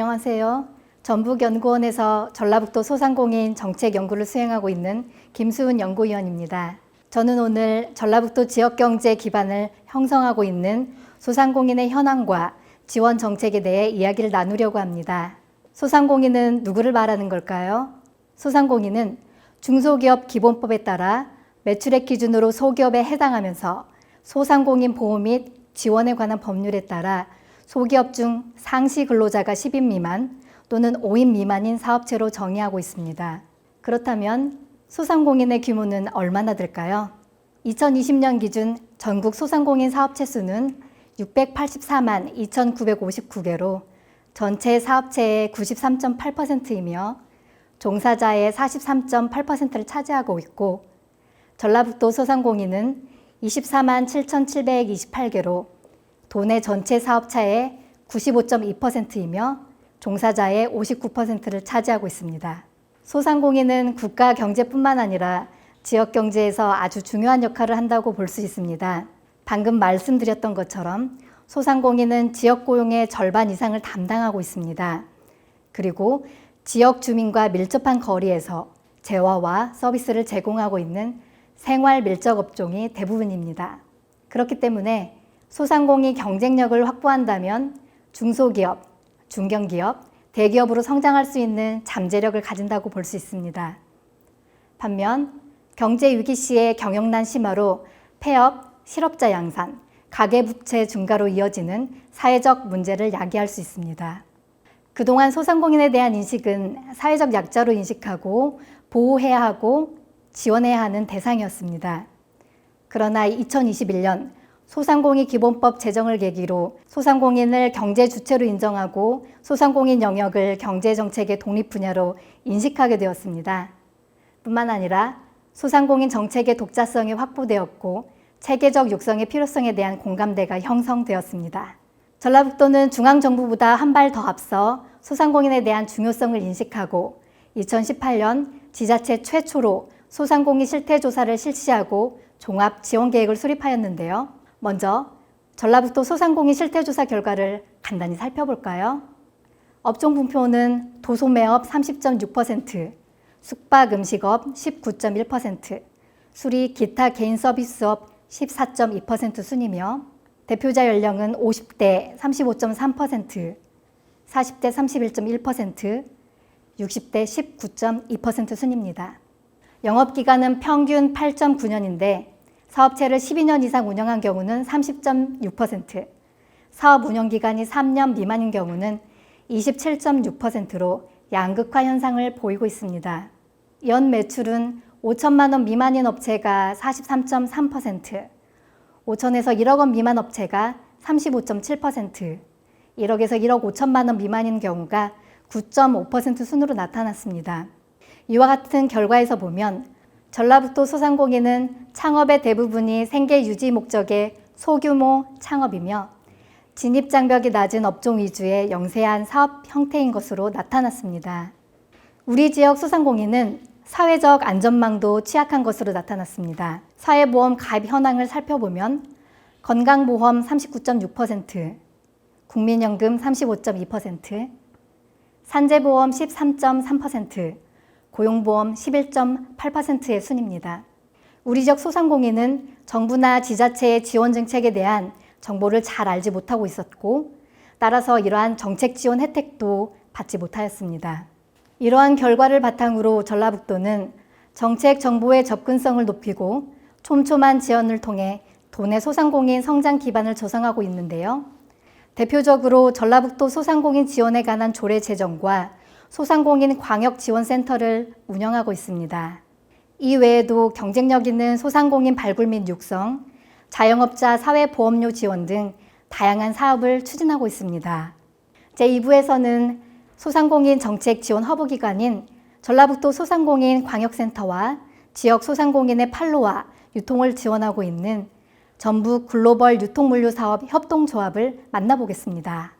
안녕하세요. 전북연구원에서 전라북도 소상공인 정책 연구를 수행하고 있는 김수은 연구위원입니다. 저는 오늘 전라북도 지역경제 기반을 형성하고 있는 소상공인의 현황과 지원 정책에 대해 이야기를 나누려고 합니다. 소상공인은 누구를 말하는 걸까요? 소상공인은 중소기업 기본법에 따라 매출액 기준으로 소기업에 해당하면서 소상공인 보호 및 지원에 관한 법률에 따라 소기업 중 상시 근로자가 10인 미만 또는 5인 미만인 사업체로 정의하고 있습니다. 그렇다면 소상공인의 규모는 얼마나 될까요? 2020년 기준 전국 소상공인 사업체 수는 684만 2,959개로 전체 사업체의 93.8%이며 종사자의 43.8%를 차지하고 있고 전라북도 소상공인은 24만 7,728개로 도내 전체 사업차의 95.2%이며 종사자의 59%를 차지하고 있습니다. 소상공인은 국가 경제뿐만 아니라 지역 경제에서 아주 중요한 역할을 한다고 볼 수 있습니다. 방금 말씀드렸던 것처럼 소상공인은 지역 고용의 절반 이상을 담당하고 있습니다. 그리고 지역 주민과 밀접한 거리에서 재화와 서비스를 제공하고 있는 생활 밀접 업종이 대부분입니다. 그렇기 때문에 소상공인 경쟁력을 확보한다면 중소기업, 중견기업, 대기업으로 성장할 수 있는 잠재력을 가진다고 볼 수 있습니다. 반면 경제 위기 시의 경영난 심화로 폐업, 실업자 양산, 가계부채 증가로 이어지는 사회적 문제를 야기할 수 있습니다. 그동안 소상공인에 대한 인식은 사회적 약자로 인식하고 보호해야 하고 지원해야 하는 대상이었습니다. 그러나 2021년 소상공인 기본법 제정을 계기로 소상공인을 경제 주체로 인정하고 소상공인 영역을 경제정책의 독립 분야로 인식하게 되었습니다. 뿐만 아니라 소상공인 정책의 독자성이 확보되었고 체계적 육성의 필요성에 대한 공감대가 형성되었습니다. 전라북도는 중앙정부보다 한 발 더 앞서 소상공인에 대한 중요성을 인식하고 2018년 지자체 최초로 소상공인 실태조사를 실시하고 종합 지원 계획을 수립하였는데요. 먼저 전라북도 소상공인 실태조사 결과를 간단히 살펴볼까요? 업종 분포는 도소매업 30.6%, 숙박 음식업 19.1%, 수리 기타 개인 서비스업 14.2% 순이며 대표자 연령은 50대 35.3%, 40대 31.1%, 60대 19.2% 순입니다. 영업기간은 평균 8.9년인데 사업체를 12년 이상 운영한 경우는 30.6%, 사업 운영기간이 3년 미만인 경우는 27.6%로 양극화 현상을 보이고 있습니다. 연 매출은 5천만 원 미만인 업체가 43.3%, 5천에서 1억 원 미만 업체가 35.7%, 1억에서 1억 5천만 원 미만인 경우가 9.5% 순으로 나타났습니다. 이와 같은 결과에서 보면 전라북도 소상공인은 창업의 대부분이 생계 유지 목적의 소규모 창업이며 진입장벽이 낮은 업종 위주의 영세한 사업 형태인 것으로 나타났습니다. 우리 지역 소상공인은 사회적 안전망도 취약한 것으로 나타났습니다. 사회보험 가입 현황을 살펴보면 건강보험 39.6%, 국민연금 35.2%, 산재보험 13.3%, 고용보험 11.8%의 순입니다. 우리 지역 소상공인은 정부나 지자체의 지원 정책에 대한 정보를 잘 알지 못하고 있었고 따라서 이러한 정책 지원 혜택도 받지 못하였습니다. 이러한 결과를 바탕으로 전라북도는 정책 정보의 접근성을 높이고 촘촘한 지원을 통해 도내 소상공인 성장 기반을 조성하고 있는데요. 대표적으로 전라북도 소상공인 지원에 관한 조례 제정과 소상공인 광역지원센터를 운영하고 있습니다. 이 외에도 경쟁력 있는 소상공인 발굴 및 육성, 자영업자 사회보험료 지원 등 다양한 사업을 추진하고 있습니다. 제2부에서는 소상공인 정책 지원 허브기관인 전라북도 소상공인 광역센터와 지역 소상공인의 판로와 유통을 지원하고 있는 전북 글로벌 유통물류 사업 협동조합을 만나보겠습니다.